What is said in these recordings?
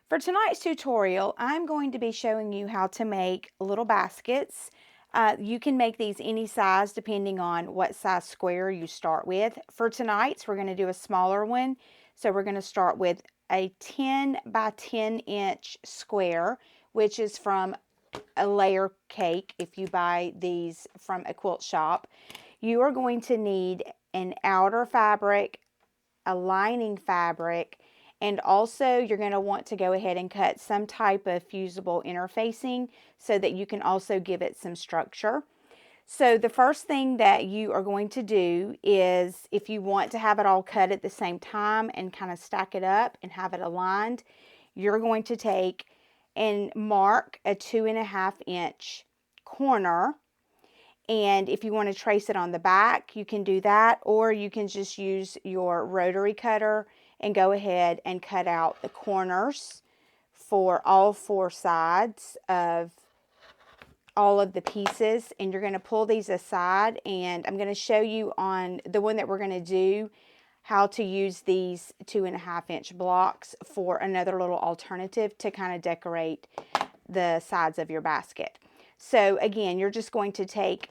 For tonight's tutorial, I'm going to be showing you how to make little baskets. You can make these any size depending on what size square you start with. For tonight's, we're going to do a smaller one. So we're going to start with a 10 by 10 inch square, which is from a layer cake if you buy these from a quilt shop. You are going to need an outer fabric, a lining fabric, and also you're going to want to go ahead and cut some type of fusible interfacing so that you can also give it some structure. So the first thing that you are going to do is, if you want to have it all cut at the same time and kind of stack it up and have it aligned, you're going to take and mark a 2.5 inch corner. And if you want to trace it on the back, you can do that, or you can just use your rotary cutter and go ahead and cut out the corners for all four sides of all of the pieces. And you're going to pull these aside, and I'm going to show you on the one that we're going to do how to use these 2.5 inch blocks for another little alternative to kind of decorate the sides of your basket. So again, you're just going to take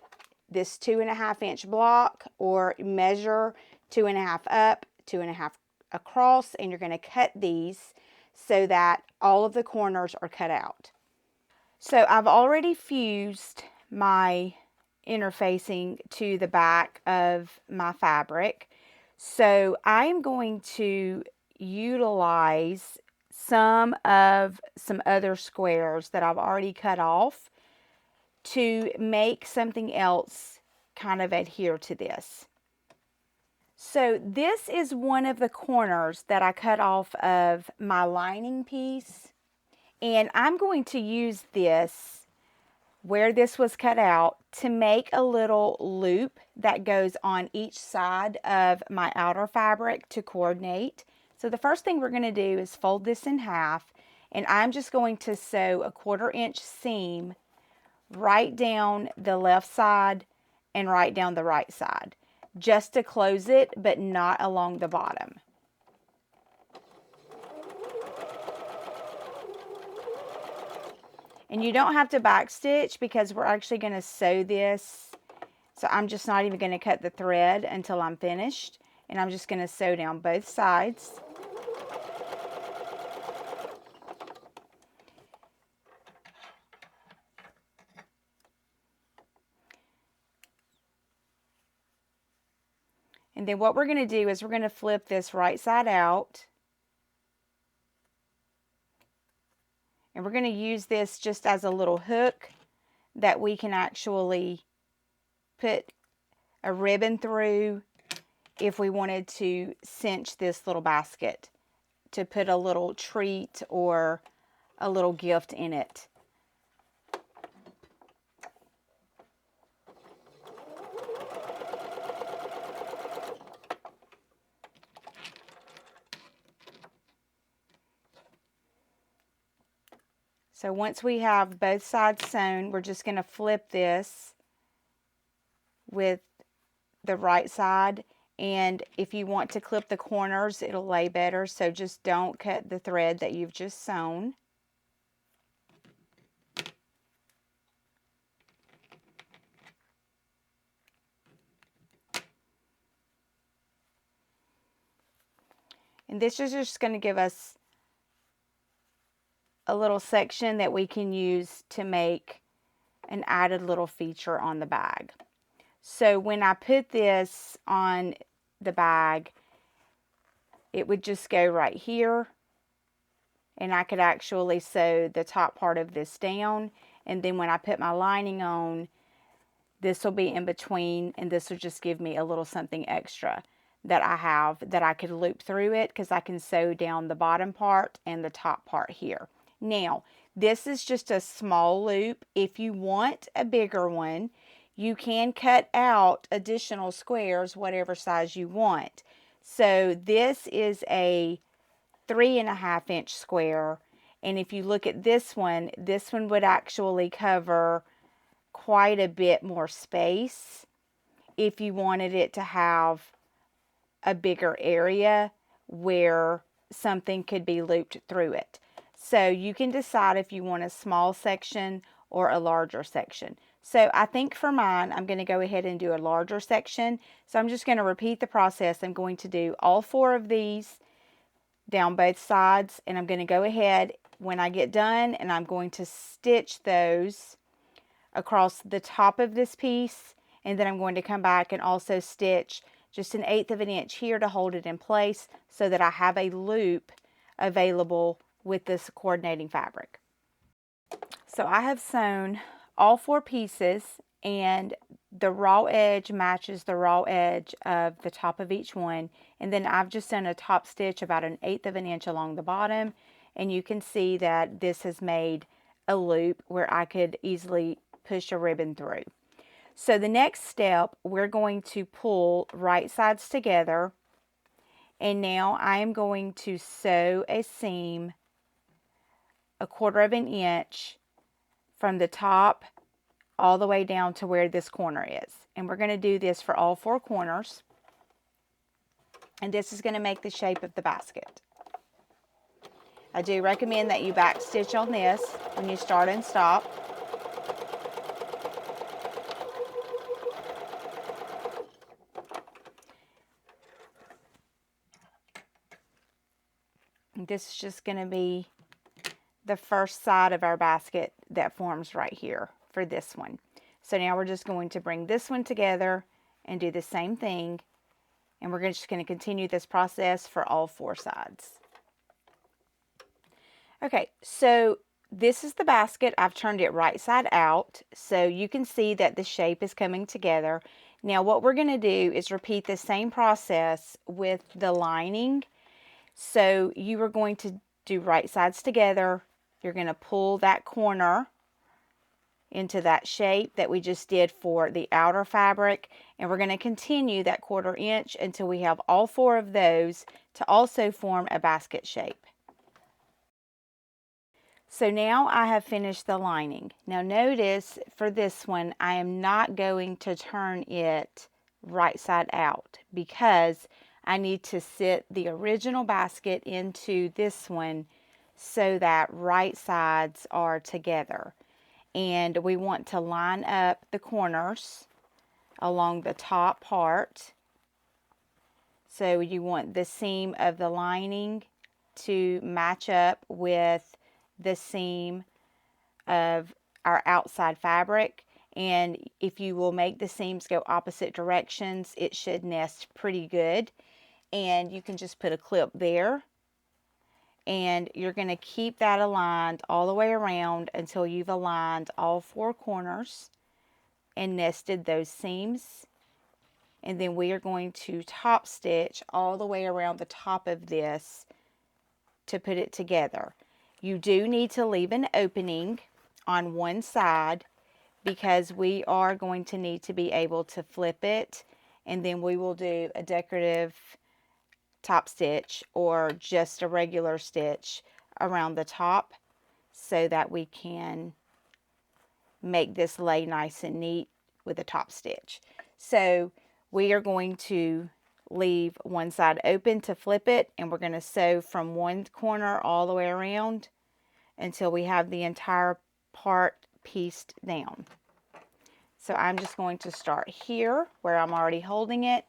this 2.5 inch block, or measure 2.5 up, 2.5 across, and you're going to cut these so that all of the corners are cut out. So I've already fused my interfacing to the back of my fabric. So I am going to utilize some other squares that I've already cut off to make something else kind of adhere to this. So this is one of the corners that I cut off of my lining piece, and I'm going to use this where this was cut out to make a little loop that goes on each side of my outer fabric to coordinate. So the first thing we're going to do is fold this in half, and I'm just going to sew a 1/4 inch seam right down the left side and right down the right side, just to close it, but not along the bottom. And you don't have to backstitch because we're actually going to sew this. So I'm just not even going to cut the thread until I'm finished, and I'm just going to sew down both sides. And then what we're going to do is we're going to flip this right side out. And we're going to use this just as a little hook that we can actually put a ribbon through if we wanted to cinch this little basket to put a little treat or a little gift in it. So once we have both sides sewn, we're just going to flip this with the right side. And if you want to clip the corners, it'll lay better. So just don't cut the thread that you've just sewn. And this is just going to give us a little section that we can use to make an added little feature on the bag. So when I put this on the bag, it would just go right here, and I could actually sew the top part of this down, and then when I put my lining on, this will be in between, and this will just give me a little something extra that I have that I could loop through it, because I can sew down the bottom part and the top part here. Now, this is just a small loop. If you want a bigger one, you can cut out additional squares, whatever size you want. So this is a 3.5 inch square. And if you look at this one would actually cover quite a bit more space if you wanted it to have a bigger area where something could be looped through it. So you can decide if you want a small section or a larger section. So I think for mine, I'm going to go ahead and do a larger section. So I'm just going to repeat the process. I'm going to do all 4 of these down both sides, and I'm going to go ahead when I get done, and I'm going to stitch those across the top of this piece, and then I'm going to come back and also stitch just 1/8 of an inch here to hold it in place so that I have a loop available with this coordinating fabric. So I have sewn all 4 pieces, and the raw edge matches the raw edge of the top of each one, and then I've just done a top stitch about 1/8 of an inch along the bottom, and you can see that this has made a loop where I could easily push a ribbon through. So the next step, we're going to pull right sides together, and now I am going to sew a seam 1/4 of an inch from the top all the way down to where this corner is. And we're going to do this for all 4 corners. And this is going to make the shape of the basket. I do recommend that you back stitch on this when you start and stop. And this is just going to be the first side of our basket that forms right here for this one. So now we're just going to bring this one together and do the same thing, and we're just going to continue this process for all 4 sides. Okay, so this is the basket. I've turned it right side out, so you can see that the shape is coming together. Now what we're going to do is repeat the same process with the lining. So you are going to do right sides together. You're going to pull that corner into that shape that we just did for the outer fabric, and we're going to continue that 1/4 inch until we have all 4 of those to also form a basket shape. So now I have finished the lining. Now notice for this one, I am not going to turn it right side out because I need to sit the original basket into this one so that right sides are together. And we want to line up the corners along the top part. So you want the seam of the lining to match up with the seam of our outside fabric. And if you will make the seams go opposite directions, it should nest pretty good. And you can just put a clip there. And you're going to keep that aligned all the way around until you've aligned all 4 corners and nested those seams. And then we are going to top stitch all the way around the top of this to put it together. You do need to leave an opening on one side because we are going to need to be able to flip it, and then we will do a decorative top stitch or just a regular stitch around the top so that we can make this lay nice and neat with a top stitch. So we are going to leave one side open to flip it, and we're going to sew from one corner all the way around until we have the entire part pieced down. So I'm just going to start here where I'm already holding it,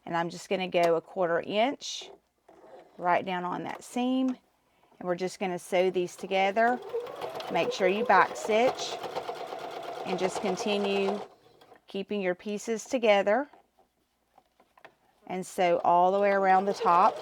and I'm just going to go 1/4 inch right down on that seam, and we're just going to sew these together. Make sure you back stitch and just continue keeping your pieces together and sew all the way around the top.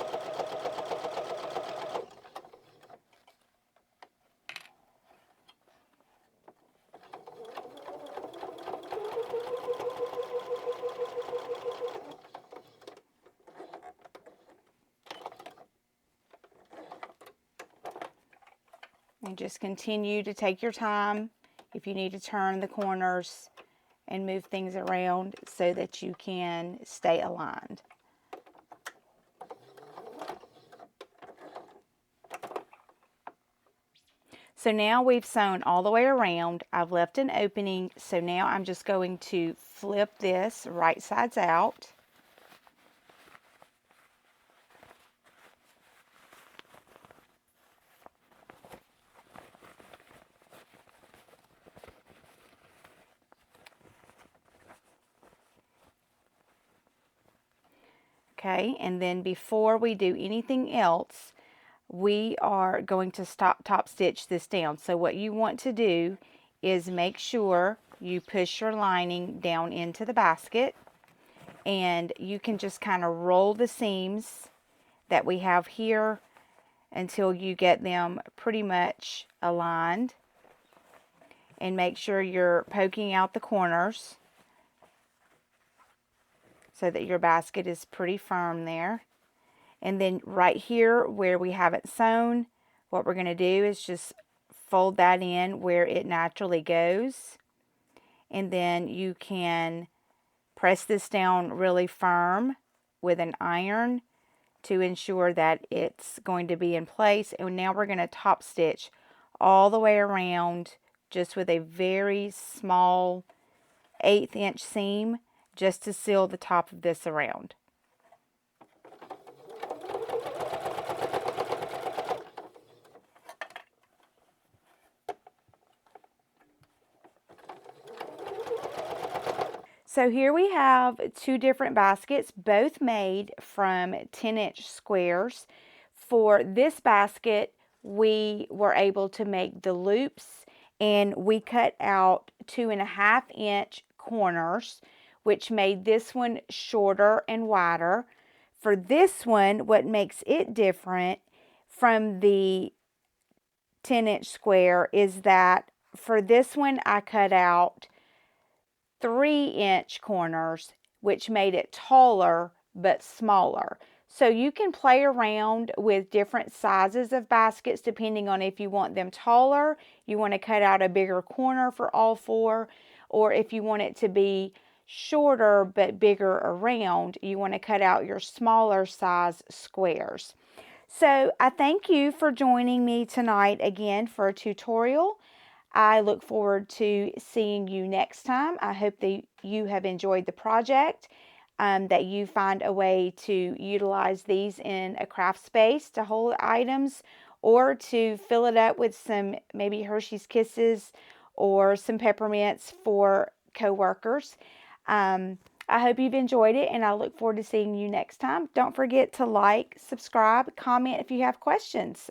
And just continue to take your time if you need to turn the corners and move things around so that you can stay aligned. So now we've sewn all the way around. I've left an opening, so now I'm just going to flip this right sides out. Okay, and then before we do anything else, we are going to top stitch this down. So what you want to do is make sure you push your lining down into the basket, and you can just kind of roll the seams that we have here until you get them pretty much aligned, and make sure you're poking out the corners so that your basket is pretty firm there. And then right here where we haven't sewn, what we're going to do is just fold that in where it naturally goes. And then you can press this down really firm with an iron to ensure that it's going to be in place. And now we're going to top stitch all the way around, just with a very small 1/8 inch seam, just to seal the top of this around. So here we have two different baskets, both made from 10-inch squares. For this basket, we were able to make the loops, and we cut out 2.5 inch corners, which made this one shorter and wider. For this one, what makes it different from the 10-inch square is that for this one, I cut out 3-inch corners, which made it taller but smaller. So you can play around with different sizes of baskets depending on if you want them taller, you want to cut out a bigger corner for all four, or if you want it to be shorter but bigger around, you want to cut out your smaller size squares. So I thank you for joining me tonight again for a tutorial. I look forward to seeing you next time. I hope that you have enjoyed the project, that you find a way to utilize these in a craft space to hold items, or to fill it up with some maybe Hershey's Kisses or some peppermints for coworkers. I hope you've enjoyed it, and I look forward to seeing you next time. Don't forget to like, subscribe, comment if you have questions.